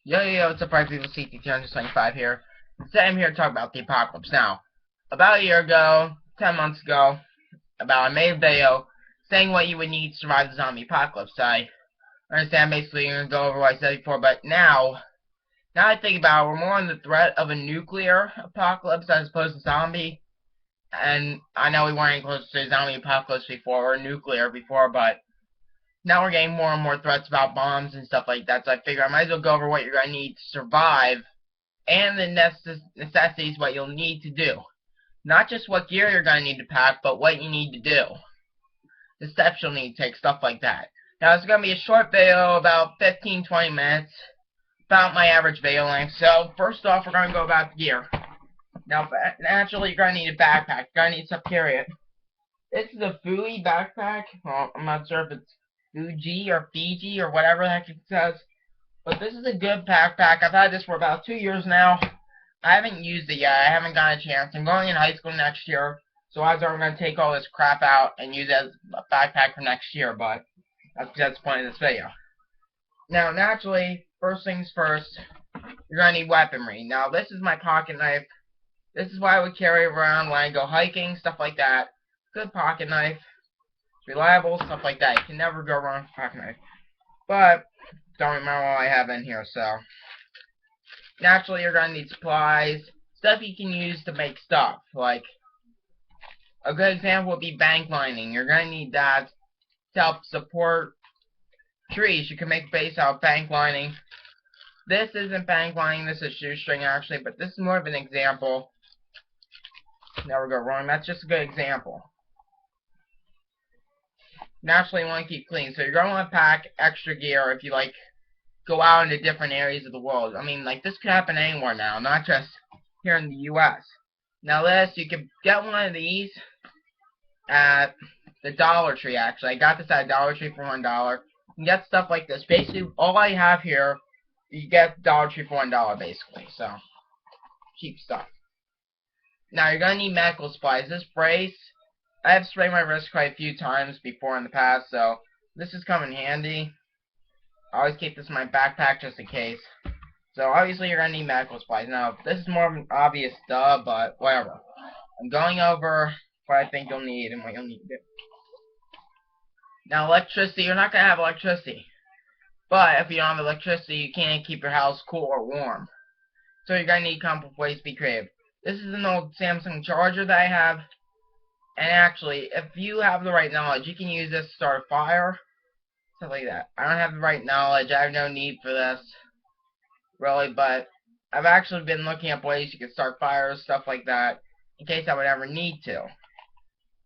Yo, what's up, right people? CT225 here. Today I'm here to talk about the apocalypse. Now, about a year ago, 10 months ago, I made a video saying what you would need to survive the zombie apocalypse. I understand basically you're going to go over what I said before, but now I think about it, we're more on the threat of a nuclear apocalypse as opposed to zombie. And I know we weren't any closer to zombie apocalypse before, or nuclear before, but now we're getting more and more threats about bombs and stuff like that, so I figure I might as well go over what you're going to need to survive and the necessities, what you'll need to do. Not just what gear you're going to need to pack, but what you need to do. The steps you'll need to take, stuff like that. Now, it's going to be a short video, about 15-20 minutes, about my average video length. So, first off, we're going to go about gear. Now, naturally, you're going to need a backpack. You're going to need some period. This is a Fui backpack. Well, I'm not sure if it's Fuji or Fiji or whatever the heck it says. But this is a good backpack. I've had this for about 2 years now. I haven't used it yet. I haven't got a chance. I'm going in high school next year. So I'm going to take all this crap out and use it as a backpack for next year. But that's the point of this video. Now, naturally, first things first, you're going to need weaponry. Now, this is my pocket knife. This is what I would carry around when I go hiking, stuff like that. Good pocket knife. It's reliable, stuff like that. You can never go wrong with a pocket knife. But don't remember what I have in here, so naturally you're gonna need supplies, stuff you can use to make stuff. Like a good example would be bank lining. You're gonna need that to help support trees. You can make a base out of bank lining. This isn't bank lining, this is shoestring actually, but this is more of an example. Never go wrong. That's just a good example. Naturally, you want to keep clean, so you're going to want to pack extra gear if you go out into different areas of the world. I mean, this could happen anywhere now, not just here in the U.S. Now this, you can get one of these at the Dollar Tree, actually. I got this at Dollar Tree for $1. You can get stuff like this. Basically, all I have here, you get Dollar Tree for $1, basically. So, cheap stuff. Now, you're going to need medical supplies. This brace, I have sprayed my wrist quite a few times before in the past, so this is coming handy. I always keep this in my backpack just in case. So obviously you're going to need medical supplies. Now, this is more of an obvious duh, but whatever. I'm going over what I think you'll need and what you'll need to do. Now, electricity, you're not going to have electricity. But if you don't have electricity, you can't keep your house cool or warm. So you're going to need to come up with ways to be creative. This is an old Samsung charger that I have. And actually, if you have the right knowledge, you can use this to start a fire. Stuff like that. I don't have the right knowledge. I have no need for this, really, but I've actually been looking up ways you can start fires, stuff like that, in case I would ever need to.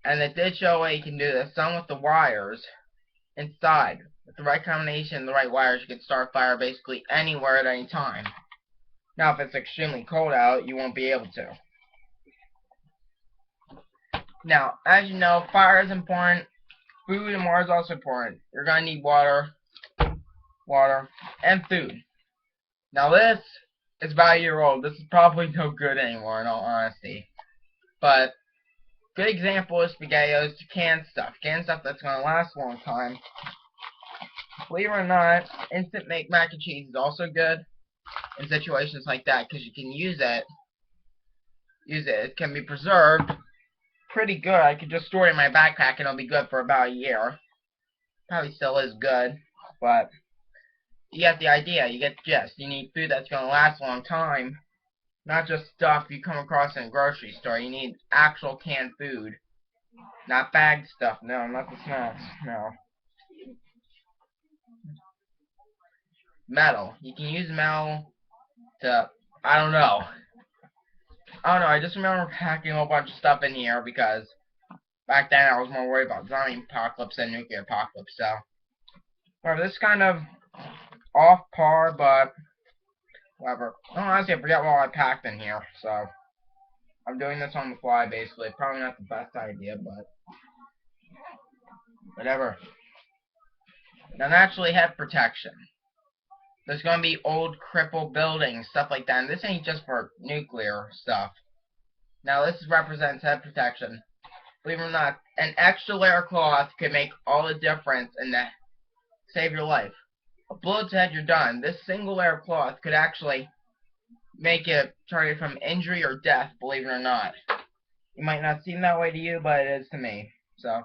And it did show a way you can do this. Some with the wires inside. With the right combination and the right wires, you can start a fire basically anywhere at any time. Now, if it's extremely cold out, you won't be able to. Now, as you know, fire is important. Food and water is also important. You're going to need water, and food. Now this is about a year old. This is probably no good anymore, in all honesty. But, good example is SpaghettiOs to canned stuff. Canned stuff that's going to last a long time. Believe it or not, instant make mac and cheese is also good in situations like that, because you can use it. It can be preserved pretty good. I could just store it in my backpack and it'll be good for about a year. Probably still is good, but you get the idea, you get the gist. You need food that's going to last a long time, not just stuff you come across in a grocery store. You need actual canned food, not bagged stuff. No, not the snacks. No. Metal. You can use metal to, I don't know, I just remember packing a whole bunch of stuff in here because back then I was more worried about zombie apocalypse than nuclear apocalypse, so. Whatever, this is kind of off par, but whatever. Honestly, I forgot what I packed in here, so. I'm doing this on the fly, basically. Probably not the best idea, but whatever. Now, naturally, head protection. There's going to be old, crippled buildings, stuff like that. And this ain't just for nuclear stuff. Now, this represents head protection. Believe it or not, an extra layer of cloth could make all the difference and save your life. a bullet to head, you're done. This single layer of cloth could actually make it target from injury or death, believe it or not. It might not seem that way to you, but it is to me. So,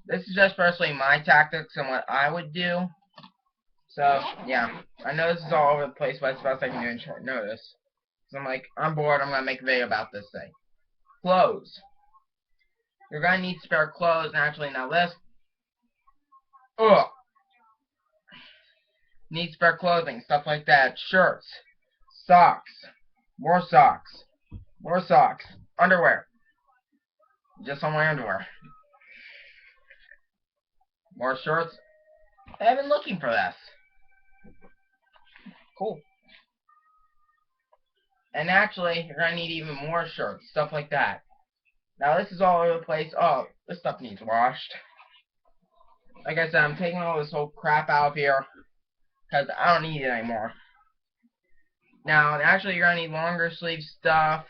this is just personally my tactics and what I would do. So, yeah. I know this is all over the place, but it's the best I can do in short notice. So I'm like, I'm bored, I'm going to make a video about this thing. Clothes. You're going to need spare clothes, naturally. Now this. Ugh. Need spare clothing, stuff like that. Shirts. Socks. More socks. More socks. Underwear. Just on my underwear. More shirts. I've been looking for this. Cool. And actually, you're going to need even more shirts. Stuff like that. Now, this is all over the place. Oh, this stuff needs washed. Like I said, I'm taking all this whole crap out of here because I don't need it anymore. Now, actually, you're going to need longer sleeve stuff.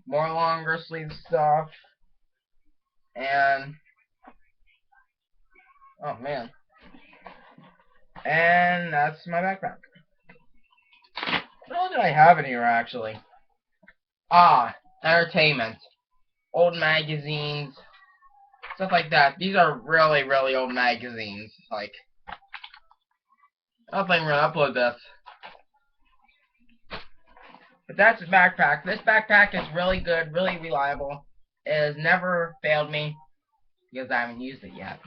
More longer sleeve stuff. And oh, man. And that's my backpack. What else do I have in here, actually? Ah, entertainment. Old magazines. Stuff like that. These are really, really old magazines. Like, I don't think I'm going to upload this. But that's the backpack. This backpack is really good, really reliable. It has never failed me because I haven't used it yet.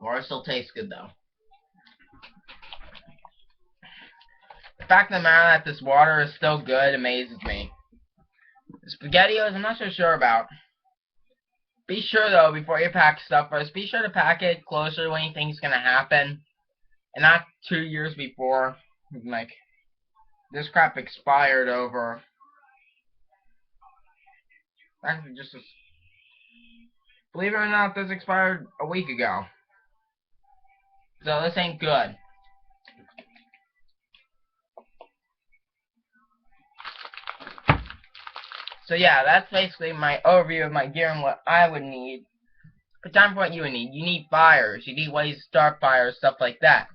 Water still tastes good though. The fact of the matter that this water is still good amazes me. The SpaghettiOs, I'm not so sure about. Be sure though, before you pack stuff first, be sure to pack it closer to when you think it's gonna happen. And not 2 years before. Like, this crap expired over. Actually, believe it or not, this expired a week ago. So this ain't good. So yeah, that's basically my overview of my gear and what I would need. But time for what you would need. You need fires. You need ways to start fires, stuff like that.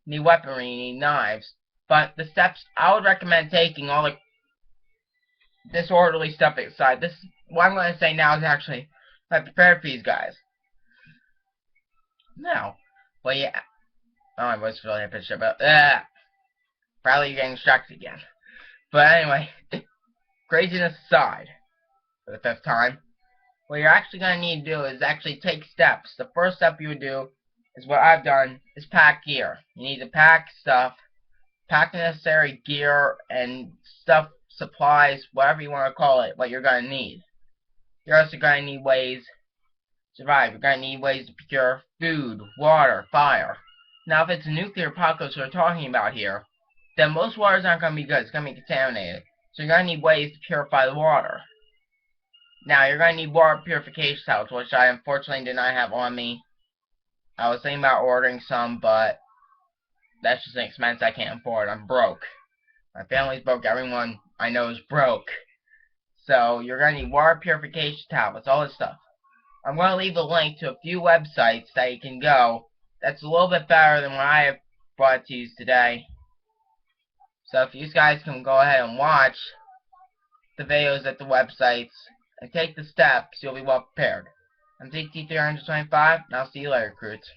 You need weaponry. You need knives. But the steps I would recommend taking, all the disorderly stuff aside. This, what I'm going to say now is actually I prepared for these guys. Now, well, yeah. Oh, my voice is really pitched up. Probably you're getting distracted again. But anyway, craziness aside, for the 5th time, what you're actually going to need to do is actually take steps. The first step you would do is what I've done, is pack gear. You need to pack stuff, pack the necessary gear and stuff, supplies, whatever you want to call it, what you're going to need. You're also going to need ways to survive. You're going to need ways to procure food, water, fire. Now, if it's a nuclear apocalypse we're talking about here, then most water's not going to be good. It's going to be contaminated. So you're going to need ways to purify the water. Now, you're going to need water purification tablets, which I unfortunately did not have on me. I was thinking about ordering some, but that's just an expense I can't afford. I'm broke. My family's broke. Everyone I know is broke. So you're going to need water purification tablets, all this stuff. I'm going to leave a link to a few websites that you can go. That's a little bit better than what I have brought to you today. So if you guys can go ahead and watch the videos at the websites and take the steps, you'll be well prepared. I'm TT325, and I'll see you later, recruits.